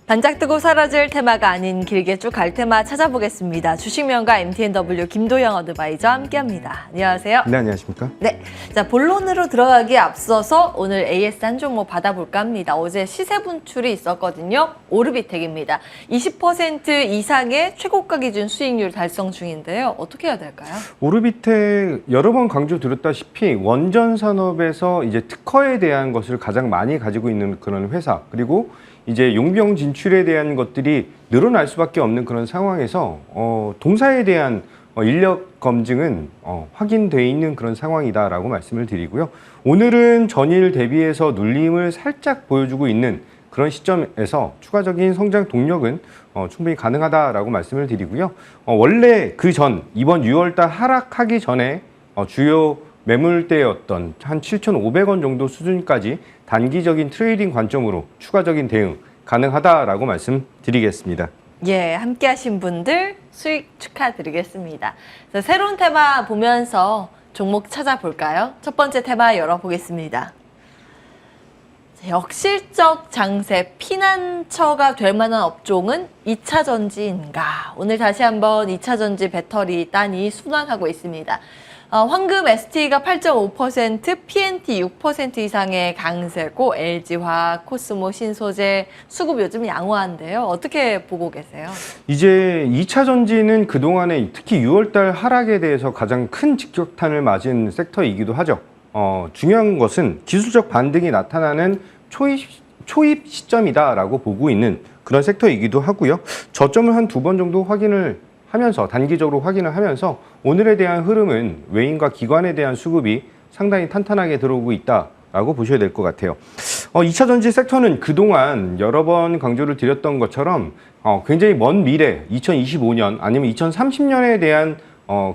반짝 뜨고 사라질 테마가 아닌 길게 쭉 갈 테마 찾아보겠습니다. 주식명가 MTNW 김도영 어드바이저와 함께합니다. 안녕하세요. 네, 안녕하십니까? 네, 자 본론으로 들어가기에 앞서서 오늘 AS 한 종목 받아볼까 합니다. 어제 시세 분출이 있었거든요. 오르비텍입니다. 20% 이상의 최고가 기준 수익률 달성 중인데요. 어떻게 해야 될까요? 오르비텍 여러 번 강조드렸다시피 원전 산업에서 이제 특허에 대한 것을 가장 많이 가지고 있는 그런 회사, 그리고 이제 용병 진출에 대한 것들이 늘어날 수밖에 없는 그런 상황에서 동사에 대한 인력 검증은 확인돼 있는 그런 상황이다라고 말씀을 드리고요. 오늘은 전일 대비해서 눌림을 살짝 보여주고 있는 그런 시점에서 추가적인 성장 동력은 충분히 가능하다라고 말씀을 드리고요. 원래 그 전 이번 6월달 하락하기 전에 주요 매물대였던 한 7,500원 정도 수준까지 단기적인 트레이딩 관점으로 추가적인 대응 가능하다라고 말씀드리겠습니다. 예, 함께 하신 분들 수익 축하드리겠습니다. 그래서 새로운 테마 보면서 종목 찾아볼까요? 첫 번째 테마 열어보겠습니다. 역실적 장세 피난처가 될 만한 업종은 2차 전지인가? 오늘 다시 한번 2차 전지 배터리 딴이 순환하고 있습니다. 황금 ST가 8.5%, PNT 6% 이상의 강세고 LG화학, 코스모, 신소재, 수급 요즘 양호한데요. 어떻게 보고 계세요? 이제 2차 전지는 그동안에 특히 6월달 하락에 대해서 가장 큰 직격탄을 맞은 섹터이기도 하죠. 중요한 것은 기술적 반등이 나타나는 초입 시점이다라고 보고 있는 그런 섹터이기도 하고요. 저점을 한 2번 정도 확인을 하면서 단기적으로 확인을 하면서 오늘에 대한 흐름은 외인과 기관에 대한 수급이 상당히 탄탄하게 들어오고 있다라고 보셔야 될 것 같아요. 2차 전지 섹터는 그동안 여러 번 강조를 드렸던 것처럼 굉장히 먼 미래 2025년 아니면 2030년에 대한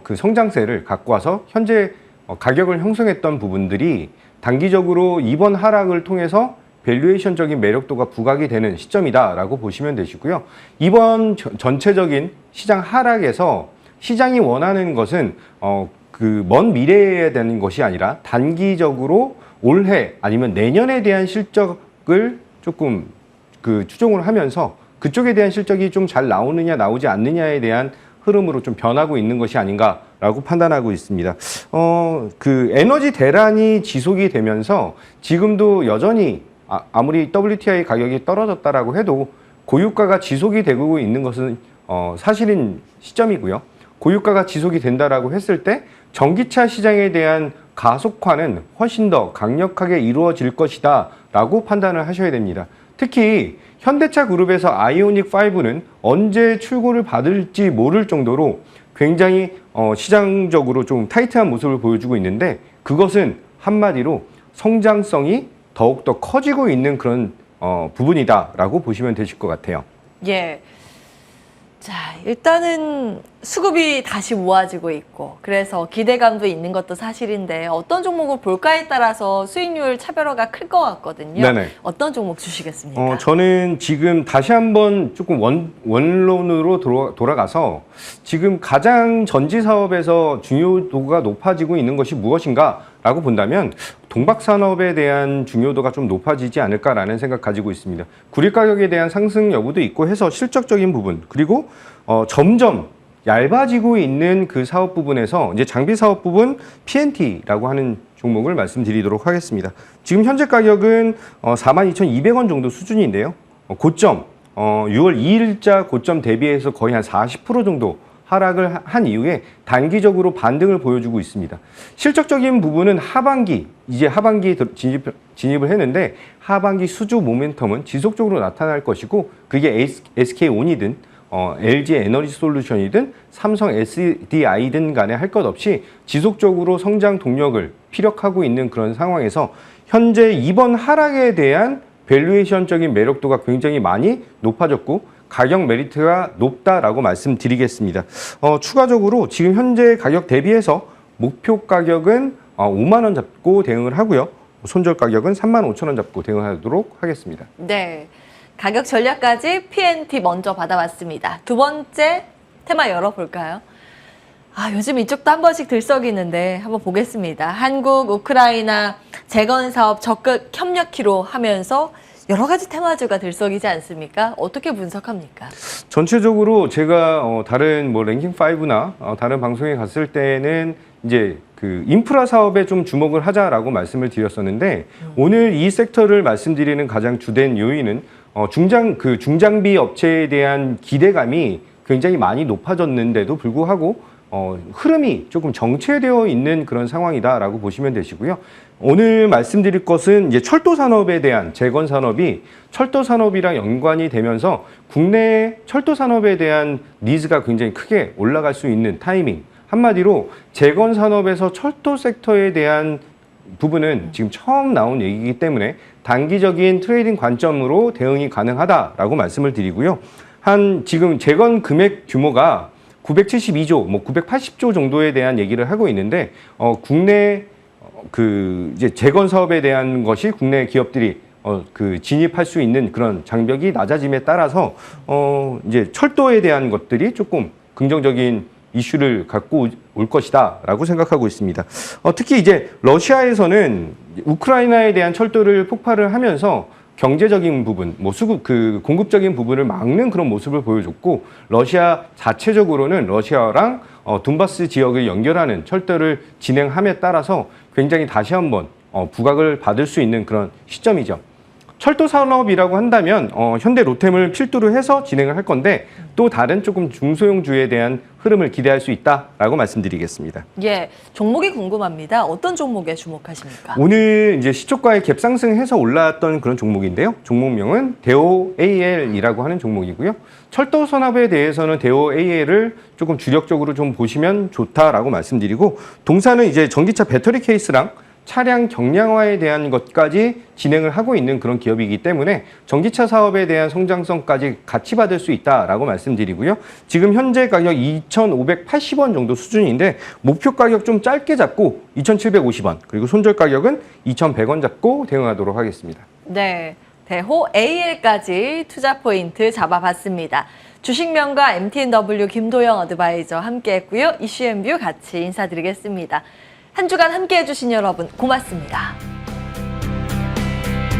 그 성장세를 갖고 와서 현재 가격을 형성했던 부분들이 단기적으로 이번 하락을 통해서 밸류에이션적인 매력도가 부각이 되는 시점이다라고 보시면 되시고요. 이번 전체적인 시장 하락에서 시장이 원하는 것은 그 먼 미래에 되는 것이 아니라 단기적으로 올해 아니면 내년에 대한 실적을 조금 그 추종을 하면서 그쪽에 대한 실적이 좀 잘 나오느냐 나오지 않느냐에 대한 흐름으로 좀 변하고 있는 것이 아닌가라고 판단하고 있습니다. 그 에너지 대란이 지속이 되면서 지금도 여전히 아무리 WTI 가격이 떨어졌다라고 해도 고유가가 지속이 되고 있는 것은 사실인 시점이고요. 고유가가 지속이 된다라고 했을 때 전기차 시장에 대한 가속화는 훨씬 더 강력하게 이루어질 것이다 라고 판단을 하셔야 됩니다. 특히 현대차 그룹에서 아이오닉 5는 언제 출고를 받을지 모를 정도로 굉장히 시장적으로 좀 타이트한 모습을 보여주고 있는데 그것은 한마디로 성장성이 더욱더 커지고 있는 그런 부분이다라고 보시면 되실 것 같아요. 예. 자, 일단은 수급이 다시 모아지고 있고 그래서 기대감도 있는 것도 사실인데 어떤 종목을 볼까에 따라서 수익률 차별화가 클 것 같거든요. 네네. 어떤 종목 주시겠습니까? 저는 지금 다시 한번 조금 원론으로 돌아가서 지금 가장 전지 사업에서 중요도가 높아지고 있는 것이 무엇인가 라고 본다면 동박산업에 대한 중요도가 좀 높아지지 않을까라는 생각 가지고 있습니다. 구리 가격에 대한 상승 여부도 있고 해서 실적적인 부분 그리고 점점 얇아지고 있는 그 사업 부분에서 이제 장비 사업 부분 PNT라고 하는 종목을 말씀드리도록 하겠습니다. 지금 현재 가격은 42,200원 정도 수준인데요. 고점 6월 2일자 고점 대비해서 거의 한 40% 정도 하락을 한 이후에 단기적으로 반등을 보여주고 있습니다. 실적적인 부분은 하반기, 이제 하반기 진입을 했는데 하반기 수주 모멘텀은 지속적으로 나타날 것이고 그게 SK온이든 LG 에너지 솔루션이든 삼성 SDI든 간에 할 것 없이 지속적으로 성장 동력을 피력하고 있는 그런 상황에서 현재 이번 하락에 대한 밸류에이션적인 매력도가 굉장히 많이 높아졌고 가격 메리트가 높다라고 말씀드리겠습니다. 추가적으로 지금 현재 가격 대비해서 목표 가격은 5만 원 잡고 대응을 하고요. 손절 가격은 35,000원 잡고 대응하도록 하겠습니다. 네, 가격 전략까지 PNT 먼저 받아봤습니다. 두 번째 테마 열어볼까요? 요즘 이쪽도 한 번씩 들썩이는데 한번 보겠습니다. 한국, 우크라이나 재건 사업 적극 협력키로 하면서 여러 가지 테마주가 들썩이지 않습니까? 어떻게 분석합니까? 전체적으로 제가 다른 뭐 랭킹 5나 다른 방송에 갔을 때는 이제 그 인프라 사업에 좀 주목을 하자라고 말씀을 드렸었는데 오늘 이 섹터를 말씀드리는 가장 주된 요인은 중장비 업체에 대한 기대감이 굉장히 많이 높아졌는데도 불구하고 흐름이 조금 정체되어 있는 그런 상황이다라고 보시면 되시고요. 오늘 말씀드릴 것은 이제 철도 산업에 대한 재건 산업이 철도 산업이랑 연관이 되면서 국내 철도 산업에 대한 니즈가 굉장히 크게 올라갈 수 있는 타이밍. 한마디로 재건 산업에서 철도 섹터에 대한 부분은 지금 처음 나온 얘기이기 때문에 단기적인 트레이딩 관점으로 대응이 가능하다라고 말씀을 드리고요. 지금 재건 금액 규모가 972조, 980조 정도에 대한 얘기를 하고 있는데 국내 이제 재건 사업에 대한 것이 국내 기업들이 진입할 수 있는 그런 장벽이 낮아짐에 따라서 이제 철도에 대한 것들이 조금 긍정적인 이슈를 갖고 올 것이다라고 생각하고 있습니다. 특히 이제 러시아에서는 우크라이나에 대한 철도를 폭발을 하면서 경제적인 부분, 공급적인 부분을 막는 그런 모습을 보여줬고 러시아 자체적으로는 러시아랑 돈바스 지역을 연결하는 철도를 진행함에 따라서 굉장히 다시 한번 부각을 받을 수 있는 그런 시점이죠. 철도 산업이라고 한다면 현대 로템을 필두로 해서 진행을 할 건데 또 다른 조금 중소형주에 대한 흐름을 기대할 수 있다라고 말씀드리겠습니다. 예, 종목이 궁금합니다. 어떤 종목에 주목하십니까? 오늘 이제 시초가에 갭상승해서 올라왔던 그런 종목인데요. 종목명은 대오 AL이라고 하는 종목이고요. 철도 산업에 대해서는 대오 AL을 조금 주력적으로 좀 보시면 좋다라고 말씀드리고 동사는 이제 전기차 배터리 케이스랑 차량 경량화에 대한 것까지 진행을 하고 있는 그런 기업이기 때문에 전기차 사업에 대한 성장성까지 같이 받을 수 있다라고 말씀드리고요. 지금 현재 가격 2,580원 정도 수준인데 목표 가격 좀 짧게 잡고 2,750원 그리고 손절 가격은 2,100원 잡고 대응하도록 하겠습니다. 네, 대호 AL까지 투자 포인트 잡아봤습니다. 주식명가 MTNW 김도영 어드바이저 함께했고요. 이슈앤뷰 같이 인사드리겠습니다. 한 주간 함께해 주신 여러분 고맙습니다.